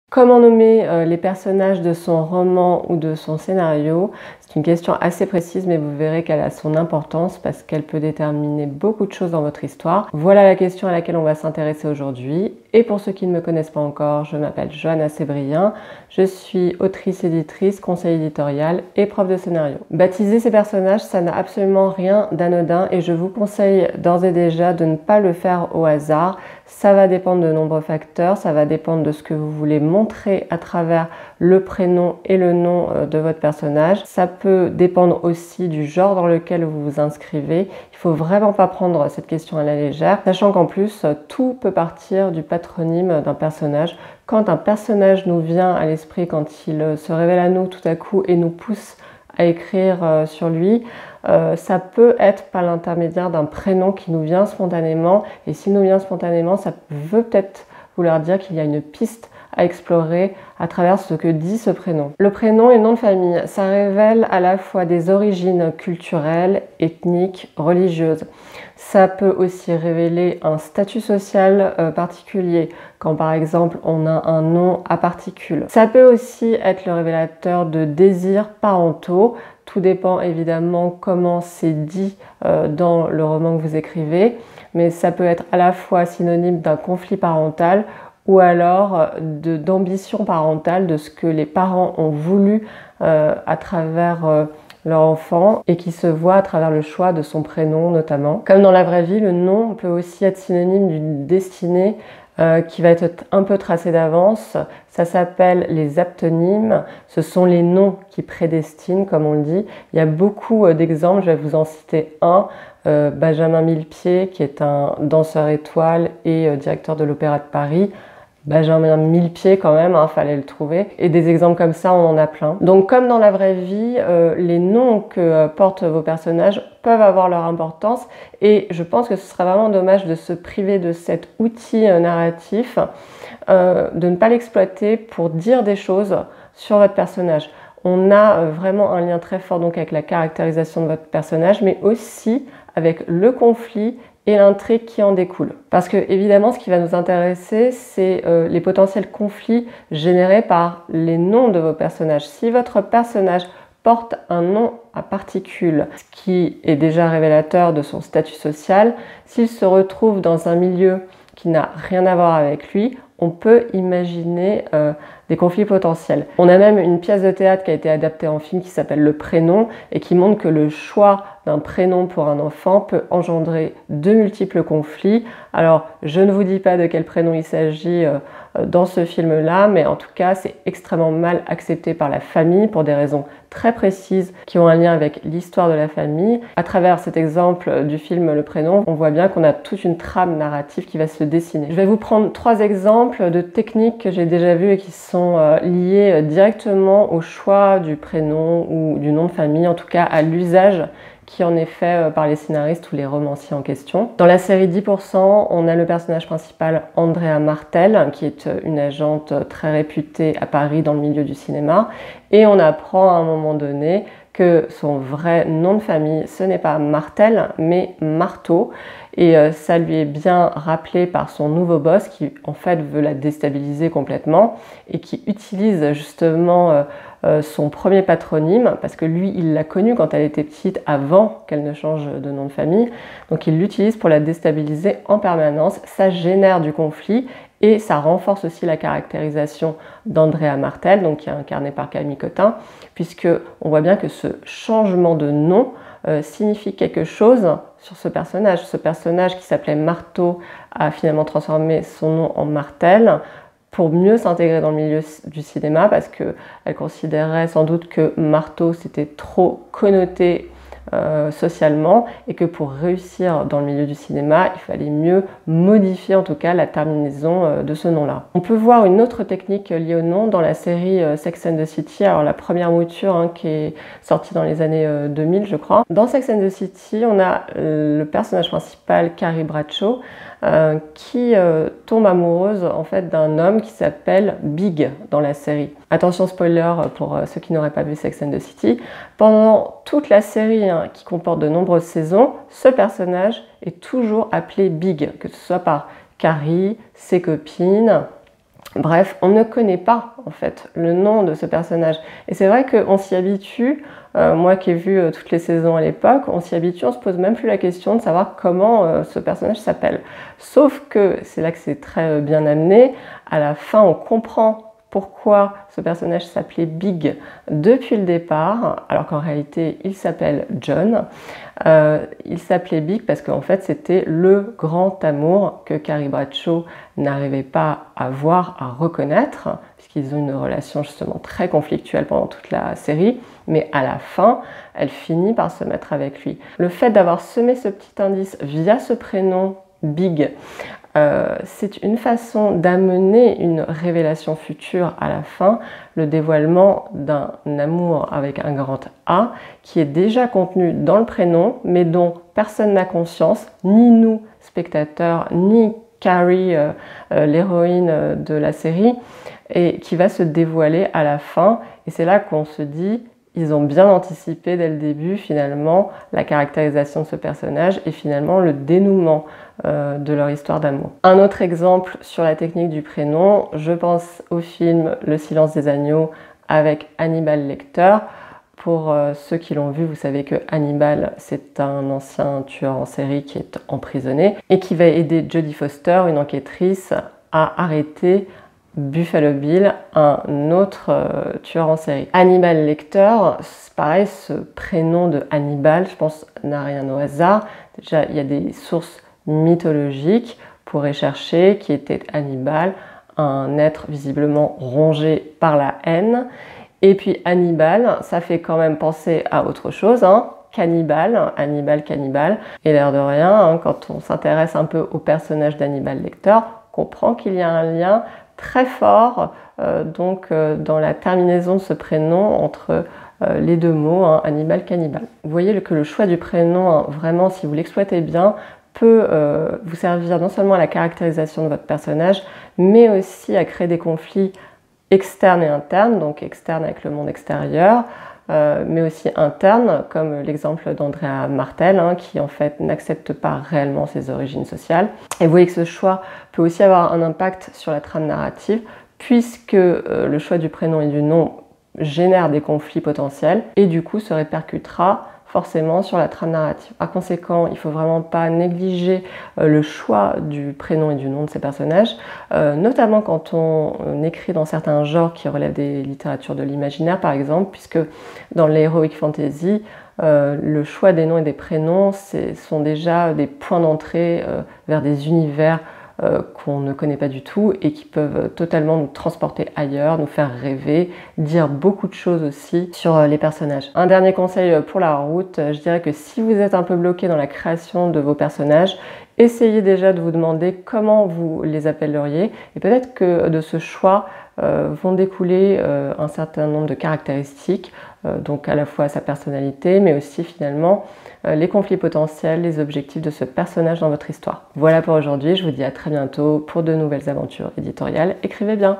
Comment nommer les personnages de son roman ou de son scénario? C'est une question assez précise, mais vous verrez qu'elle a son importance parce qu'elle peut déterminer beaucoup de choses dans votre histoire. Voilà la question à laquelle on va s'intéresser aujourd'hui. Et pour ceux qui ne me connaissent pas encore, je m'appelle Johanna Sébrien. Je suis autrice, éditrice, conseil éditorial et prof de scénario. Baptiser ces personnages, ça n'a absolument rien d'anodin et je vous conseille d'ores et déjà de ne pas le faire au hasard. Ça va dépendre de nombreux facteurs, ça va dépendre de ce que vous voulez montrer à travers le prénom et le nom de votre personnage. Ça peut dépendre aussi du genre dans lequel vous vous inscrivez. Il faut vraiment pas prendre cette question à la légère, sachant qu'en plus, tout peut partir du patronyme d'un personnage. Quand un personnage nous vient à l'esprit, quand il se révèle à nous tout à coup et nous pousse à écrire sur lui, ça peut être par l'intermédiaire d'un prénom qui nous vient spontanément, et s'il nous vient spontanément, ça veut peut-être vouloir dire qu'il y a une piste à explorer à travers ce que dit ce prénom. Le prénom et le nom de famille, ça révèle à la fois des origines culturelles, ethniques, religieuses. Ça peut aussi révéler un statut social particulier, quand par exemple on a un nom à particules. Ça peut aussi être le révélateur de désirs parentaux. Tout dépend évidemment comment c'est dit dans le roman que vous écrivez, mais ça peut être à la fois synonyme d'un conflit parental ou alors d'ambition parentale, de ce que les parents ont voulu à travers leur enfant et qui se voit à travers le choix de son prénom notamment. Comme dans la vraie vie, le nom peut aussi être synonyme d'une destinée qui va être un peu tracée d'avance. Ça s'appelle les aptonymes. Ce sont les noms qui prédestinent, comme on le dit. Il y a beaucoup d'exemples, je vais vous en citer un. Benjamin Millepied, qui est un danseur étoile et directeur de l'Opéra de Paris. Benjamin Millepied quand même, fallait le trouver. Et des exemples comme ça, on en a plein. Donc comme dans la vraie vie, les noms que portent vos personnages peuvent avoir leur importance et je pense que ce serait vraiment dommage de se priver de cet outil narratif, de ne pas l'exploiter pour dire des choses sur votre personnage. On a vraiment un lien très fort donc avec la caractérisation de votre personnage, mais aussi avec le conflit et l'intrigue qui en découle. Parce que évidemment, ce qui va nous intéresser, c'est les potentiels conflits générés par les noms de vos personnages. Si votre personnage porte un nom à particules, ce qui est déjà révélateur de son statut social, s'il se retrouve dans un milieu qui n'a rien à voir avec lui, on peut imaginer des conflits potentiels. On a même une pièce de théâtre qui a été adaptée en film qui s'appelle Le Prénom et qui montre que le choix d'un prénom pour un enfant peut engendrer de multiples conflits. Alors, je ne vous dis pas de quel prénom il s'agit dans ce film-là, mais en tout cas, c'est extrêmement mal accepté par la famille pour des raisons très précises qui ont un lien avec l'histoire de la famille. À travers cet exemple du film Le Prénom, on voit bien qu'on a toute une trame narrative qui va se dessiner. Je vais vous prendre 3 exemples de techniques que j'ai déjà vues et qui sont liées directement au choix du prénom ou du nom de famille, en tout cas à l'usage qui en est fait par les scénaristes ou les romanciers en question. Dans la série 10%, on a le personnage principal Andrea Martel, qui est une agente très réputée à Paris dans le milieu du cinéma, et on apprend à un moment donné que son vrai nom de famille, ce n'est pas Martel, mais Marteau, et ça lui est bien rappelé par son nouveau boss qui en fait veut la déstabiliser complètement et qui utilise justement son premier patronyme, parce que lui, il l'a connue quand elle était petite, avant qu'elle ne change de nom de famille. Donc il l'utilise pour la déstabiliser en permanence. Ça génère du conflit et ça renforce aussi la caractérisation d'Andrea Martel, donc qui est incarnée par Camille Cotin, puisque on voit bien que ce changement de nom signifie quelque chose sur ce personnage. Ce personnage qui s'appelait Marteau a finalement transformé son nom en Martel, pour mieux s'intégrer dans le milieu du cinéma, parce qu'elle considérait sans doute que marteau c'était trop connoté socialement et que pour réussir dans le milieu du cinéma, il fallait mieux modifier en tout cas la terminaison de ce nom-là. On peut voir une autre technique liée au nom dans la série Sex and the City, alors la première mouture qui est sortie dans les années 2000 je crois. Dans Sex and the City, on a le personnage principal, Carrie Bradshaw, qui tombe amoureuse en fait d'un homme qui s'appelle Big dans la série. Attention spoiler pour ceux qui n'auraient pas vu Sex and the City. Pendant toute la série qui comporte de nombreuses saisons, ce personnage est toujours appelé Big, que ce soit par Carrie, ses copines Bref, on ne connaît pas en fait le nom de ce personnage. Et c'est vrai qu'on s'y habitue, moi qui ai vu toutes les saisons à l'époque, on s'y habitue, on se pose même plus la question de savoir comment ce personnage s'appelle. Sauf que, c'est là que c'est très bien amené, à la fin on comprend pourquoi ce personnage s'appelait Big depuis le départ, alors qu'en réalité il s'appelle John. Il s'appelait Big parce qu'en fait c'était le grand amour que Carrie Bradshaw n'arrivait pas à voir, à reconnaître, puisqu'ils ont une relation justement très conflictuelle pendant toute la série, mais à la fin, elle finit par se mettre avec lui. Le fait d'avoir semé ce petit indice via ce prénom Big, c'est une façon d'amener une révélation future à la fin, le dévoilement d'un amour avec un grand A qui est déjà contenu dans le prénom, mais dont personne n'a conscience, ni nous, spectateurs, ni Carrie, l'héroïne de la série, et qui va se dévoiler à la fin. Et c'est là qu'on se dit, ils ont bien anticipé dès le début finalement la caractérisation de ce personnage et finalement le dénouement de leur histoire d'amour. Un autre exemple sur la technique du prénom, je pense au film Le Silence des agneaux avec Hannibal Lecter. Pour ceux qui l'ont vu, vous savez que Hannibal, c'est un ancien tueur en série qui est emprisonné et qui va aider Jodie Foster, une enquêtrice, à arrêter Buffalo Bill, un autre tueur en série. Hannibal Lecter, pareil, ce prénom de Hannibal, je pense, n'a rien au hasard. Déjà, il y a des sources mythologiques pour chercher qui était Hannibal, un être visiblement rongé par la haine. Et puis Hannibal, ça fait quand même penser à autre chose, hein. Cannibal, cannibale. Et l'air de rien, hein, quand on s'intéresse un peu au personnage d'Hannibal Lecter, on comprend qu'il y a un lien très fort dans la terminaison de ce prénom entre les deux mots, hein, Hannibal, cannibale. Vous voyez que le choix du prénom, hein, vraiment, si vous l'exploitez bien, peut vous servir non seulement à la caractérisation de votre personnage, mais aussi à créer des conflits externes et internes, donc externes avec le monde extérieur, mais aussi internes, comme l'exemple d'Andrea Martel, hein, qui en fait n'accepte pas réellement ses origines sociales. Et vous voyez que ce choix peut aussi avoir un impact sur la trame narrative, puisque le choix du prénom et du nom génère des conflits potentiels, et du coup se répercutera forcément sur la trame narrative. Par conséquent, il ne faut vraiment pas négliger le choix du prénom et du nom de ces personnages, notamment quand on écrit dans certains genres qui relèvent des littératures de l'imaginaire, par exemple, puisque dans l'heroic fantasy, le choix des noms et des prénoms sont déjà des points d'entrée vers des univers qu'on ne connaît pas du tout et qui peuvent totalement nous transporter ailleurs, nous faire rêver, dire beaucoup de choses aussi sur les personnages. Un dernier conseil pour la route, je dirais que si vous êtes un peu bloqué dans la création de vos personnages, essayez déjà de vous demander comment vous les appelleriez et peut-être que de ce choix vont découler un certain nombre de caractéristiques, donc à la fois sa personnalité, mais aussi finalement les conflits potentiels, les objectifs de ce personnage dans votre histoire. Voilà pour aujourd'hui, je vous dis à très bientôt pour de nouvelles aventures éditoriales. Écrivez bien!